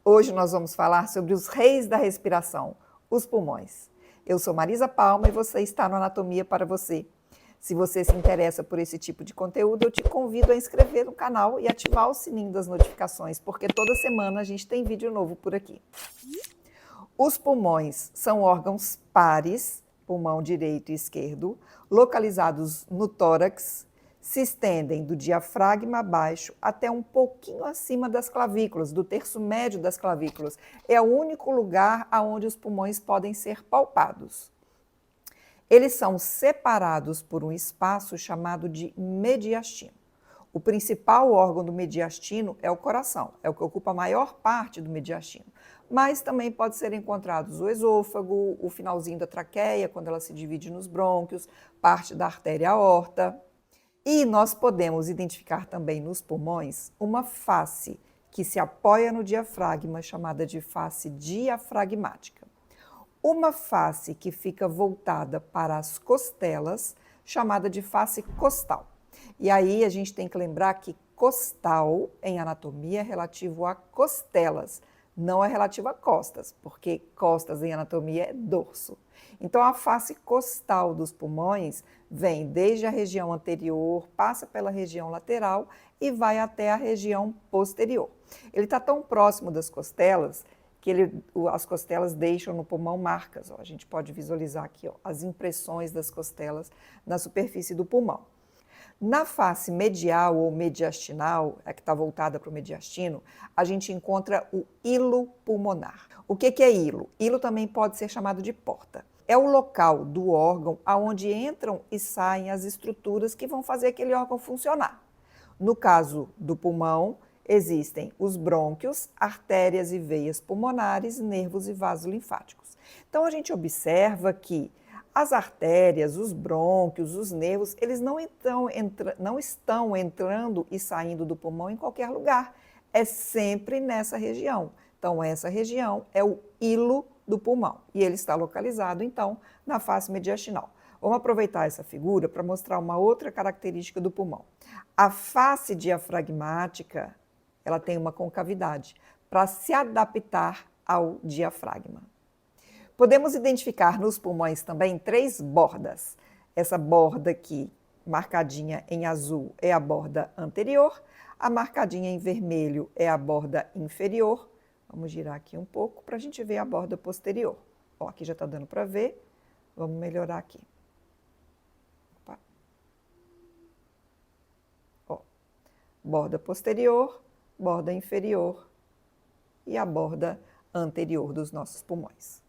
Hoje nós vamos falar sobre os reis da respiração, os pulmões. Eu sou Marisa Palma e você está no Anatomia para Você. Se você se interessa por esse tipo de conteúdo, eu te convido a inscrever no canal e ativar o sininho das notificações, porque toda semana a gente tem vídeo novo por aqui. Os pulmões são órgãos pares, pulmão direito e esquerdo, localizados no tórax, se estendem do diafragma abaixo até um pouquinho acima das clavículas, do terço médio das clavículas. É o único lugar onde os pulmões podem ser palpados. Eles são separados por um espaço chamado de mediastino. O principal órgão do mediastino é o coração, é o que ocupa a maior parte do mediastino. Mas também pode ser encontrados o esôfago, o finalzinho da traqueia, quando ela se divide nos brônquios, parte da artéria aorta. E nós podemos identificar também nos pulmões uma face que se apoia no diafragma, chamada de face diafragmática. Uma face que fica voltada para as costelas, chamada de face costal. E aí a gente tem que lembrar que costal, em anatomia, é relativo a costelas, não é relativo a costas, porque costas em anatomia é dorso. Então a face costal dos pulmões vem desde a região anterior, passa pela região lateral e vai até a região posterior. Ele está tão próximo das costelas que as costelas deixam no pulmão marcas. Ó. A gente pode visualizar aqui as impressões das costelas na superfície do pulmão. Na face medial ou mediastinal, a que está voltada para o mediastino, a gente encontra o hilo pulmonar. O que é hilo? Hilo também pode ser chamado de porta. É o local do órgão aonde entram e saem as estruturas que vão fazer aquele órgão funcionar. No caso do pulmão, existem os brônquios, artérias e veias pulmonares, nervos e vasos linfáticos. Então a gente observa que as artérias, os brônquios, os nervos, eles não estão entrando e saindo do pulmão em qualquer lugar. É sempre nessa região. Então, essa região é o hilo do pulmão. E ele está localizado, então, na face mediastinal. Vamos aproveitar essa figura para mostrar uma outra característica do pulmão. A face diafragmática, ela tem uma concavidade para se adaptar ao diafragma. Podemos identificar nos pulmões também 3 bordas. Essa borda aqui, marcadinha em azul, é a borda anterior. A marcadinha em vermelho é a borda inferior. Vamos girar aqui um pouco para a gente ver a borda posterior. Ó, aqui já está dando para ver. Vamos melhorar aqui. Opa. Ó, borda posterior, borda inferior e a borda anterior dos nossos pulmões.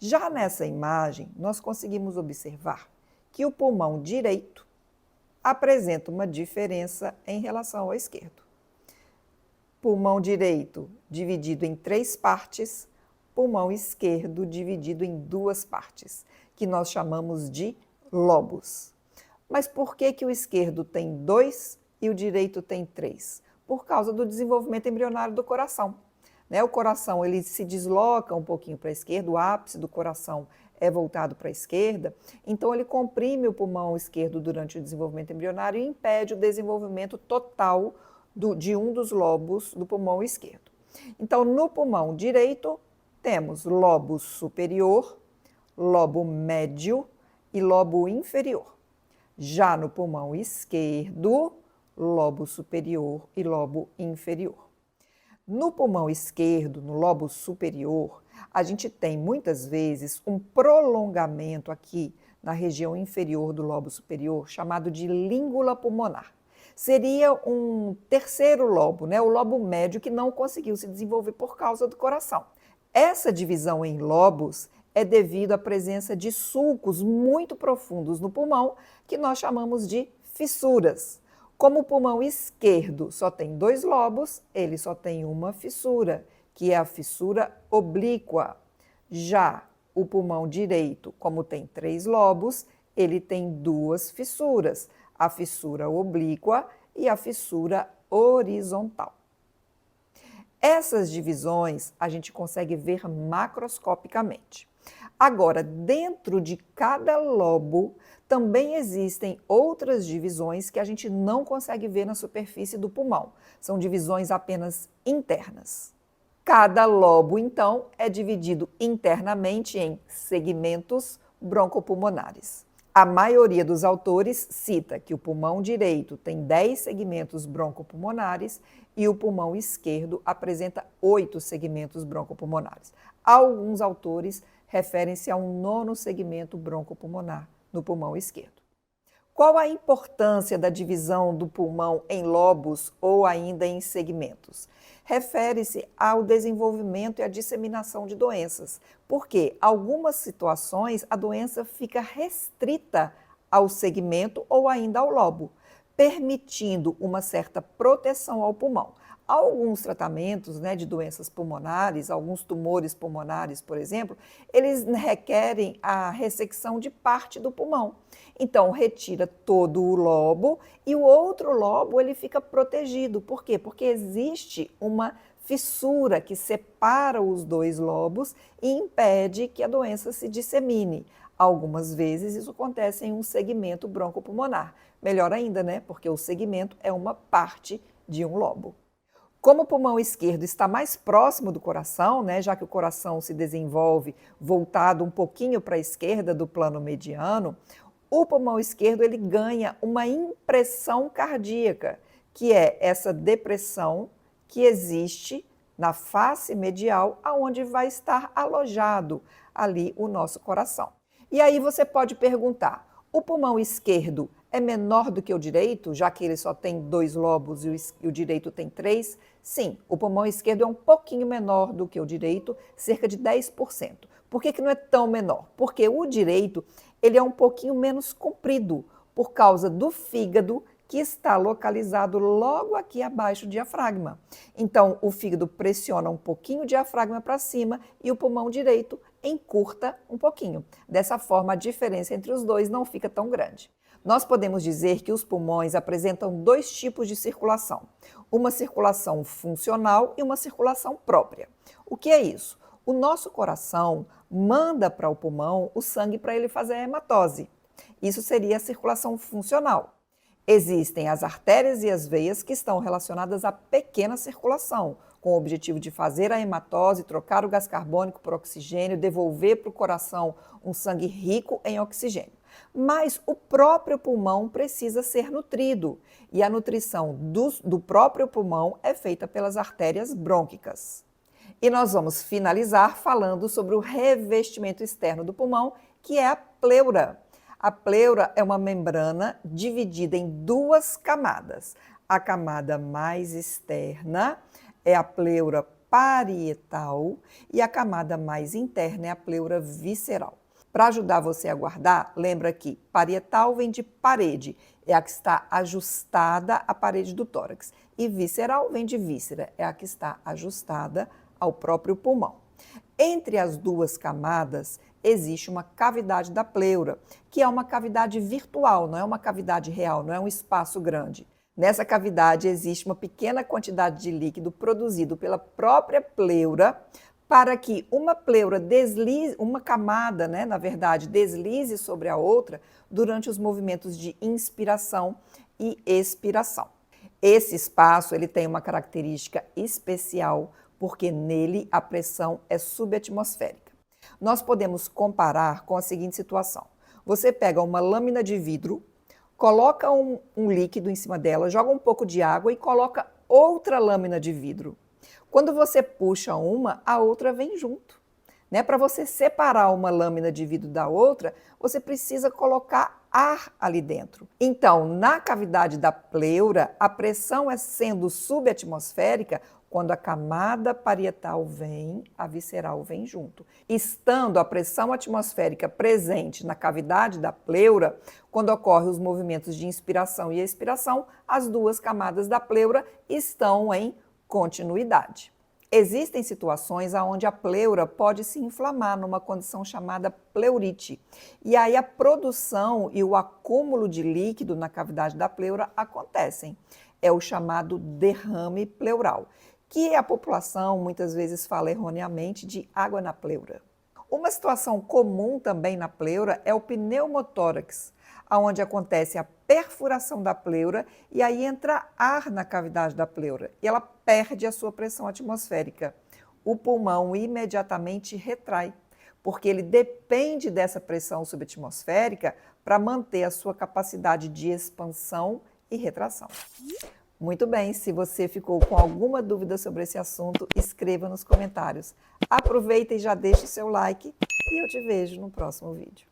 Já nessa imagem, nós conseguimos observar que o pulmão direito apresenta uma diferença em relação ao esquerdo. Pulmão direito dividido em 3 partes, pulmão esquerdo dividido em 2 partes, que nós chamamos de lobos. Mas por que o esquerdo tem 2 e o direito tem 3? Por causa do desenvolvimento embrionário do coração. O coração ele se desloca um pouquinho para a esquerda, o ápice do coração é voltado para a esquerda, então ele comprime o pulmão esquerdo durante o desenvolvimento embrionário e impede o desenvolvimento total de um dos lobos do pulmão esquerdo. Então, no pulmão direito, temos lobo superior, lobo médio e lobo inferior. Já no pulmão esquerdo, lobo superior e lobo inferior. No pulmão esquerdo, no lobo superior, a gente tem muitas vezes um prolongamento aqui na região inferior do lobo superior, chamado de língula pulmonar. Seria um terceiro lobo, o lobo médio, que não conseguiu se desenvolver por causa do coração. Essa divisão em lobos é devido à presença de sulcos muito profundos no pulmão, que nós chamamos de fissuras. Como o pulmão esquerdo só tem 2 lobos, ele só tem uma fissura, que é a fissura oblíqua. Já o pulmão direito, como tem 3 lobos, ele tem 2 fissuras, a fissura oblíqua e a fissura horizontal. Essas divisões a gente consegue ver macroscopicamente. Agora, dentro de cada lobo, também existem outras divisões que a gente não consegue ver na superfície do pulmão. São divisões apenas internas. Cada lobo, então, é dividido internamente em segmentos broncopulmonares. A maioria dos autores cita que o pulmão direito tem 10 segmentos broncopulmonares e o pulmão esquerdo apresenta 8 segmentos broncopulmonares. Alguns autores referem-se a um 9º segmento broncopulmonar no pulmão esquerdo. Qual a importância da divisão do pulmão em lobos ou ainda em segmentos? Refere-se ao desenvolvimento e à disseminação de doenças, porque algumas situações a doença fica restrita ao segmento ou ainda ao lobo, permitindo uma certa proteção ao pulmão. Alguns tratamentos, de doenças pulmonares, alguns tumores pulmonares, por exemplo, eles requerem a ressecção de parte do pulmão. Então, retira todo o lobo e o outro lobo ele fica protegido. Por quê? Porque existe uma fissura que separa os dois lobos e impede que a doença se dissemine. Algumas vezes isso acontece em um segmento broncopulmonar. Melhor ainda, porque o segmento é uma parte de um lobo. Como o pulmão esquerdo está mais próximo do coração, já que o coração se desenvolve voltado um pouquinho para a esquerda do plano mediano, o pulmão esquerdo ele ganha uma impressão cardíaca, que é essa depressão que existe na face medial, aonde vai estar alojado ali o nosso coração. E aí você pode perguntar, o pulmão esquerdo é menor do que o direito, já que ele só tem 2 lobos e o direito tem 3? Sim, o pulmão esquerdo é um pouquinho menor do que o direito, cerca de 10%. Por que não é tão menor? Porque o direito ele é um pouquinho menos comprido, por causa do fígado que está localizado logo aqui abaixo do diafragma. Então, o fígado pressiona um pouquinho o diafragma para cima e o pulmão direito encurta um pouquinho. Dessa forma, a diferença entre os dois não fica tão grande. Nós podemos dizer que os pulmões apresentam 2 tipos de circulação. Uma circulação funcional e uma circulação própria. O que é isso? O nosso coração manda para o pulmão o sangue para ele fazer a hematose. Isso seria a circulação funcional. Existem as artérias e as veias que estão relacionadas à pequena circulação, com o objetivo de fazer a hematose, trocar o gás carbônico por oxigênio, devolver para o coração um sangue rico em oxigênio. Mas o próprio pulmão precisa ser nutrido e a nutrição do próprio pulmão é feita pelas artérias brônquicas. E nós vamos finalizar falando sobre o revestimento externo do pulmão, que é a pleura. A pleura é uma membrana dividida em 2 camadas. A camada mais externa é a pleura parietal e a camada mais interna é a pleura visceral. Para ajudar você a guardar, lembra que parietal vem de parede, é a que está ajustada à parede do tórax. E visceral vem de víscera, é a que está ajustada ao próprio pulmão. Entre as 2 camadas, existe uma cavidade da pleura, que é uma cavidade virtual, não é uma cavidade real, não é um espaço grande. Nessa cavidade existe uma pequena quantidade de líquido produzido pela própria pleura para que uma pleura deslize, uma camada, na verdade, deslize sobre a outra durante os movimentos de inspiração e expiração. Esse espaço ele tem uma característica especial, porque nele a pressão é subatmosférica. Nós podemos comparar com a seguinte situação. Você pega uma lâmina de vidro, coloca um líquido em cima dela, joga um pouco de água e coloca outra lâmina de vidro. Quando você puxa uma, a outra vem junto. Para você separar uma lâmina de vidro da outra, você precisa colocar ar ali dentro. Então, na cavidade da pleura, a pressão é sendo subatmosférica. Quando a camada parietal vem, a visceral vem junto. Estando a pressão atmosférica presente na cavidade da pleura, quando ocorrem os movimentos de inspiração e expiração, as 2 camadas da pleura estão em continuidade. Existem situações onde a pleura pode se inflamar numa condição chamada pleurite. E aí a produção e o acúmulo de líquido na cavidade da pleura acontecem. É o chamado derrame pleural, que a população muitas vezes fala erroneamente de água na pleura. Uma situação comum também na pleura é o pneumotórax, onde acontece a perfuração da pleura e aí entra ar na cavidade da pleura e ela perde a sua pressão atmosférica. o pulmão imediatamente retrai, porque ele depende dessa pressão subatmosférica para manter a sua capacidade de expansão e retração. Muito bem, se você ficou com alguma dúvida sobre esse assunto, escreva nos comentários. Aproveita e já deixa o seu like e eu te vejo no próximo vídeo.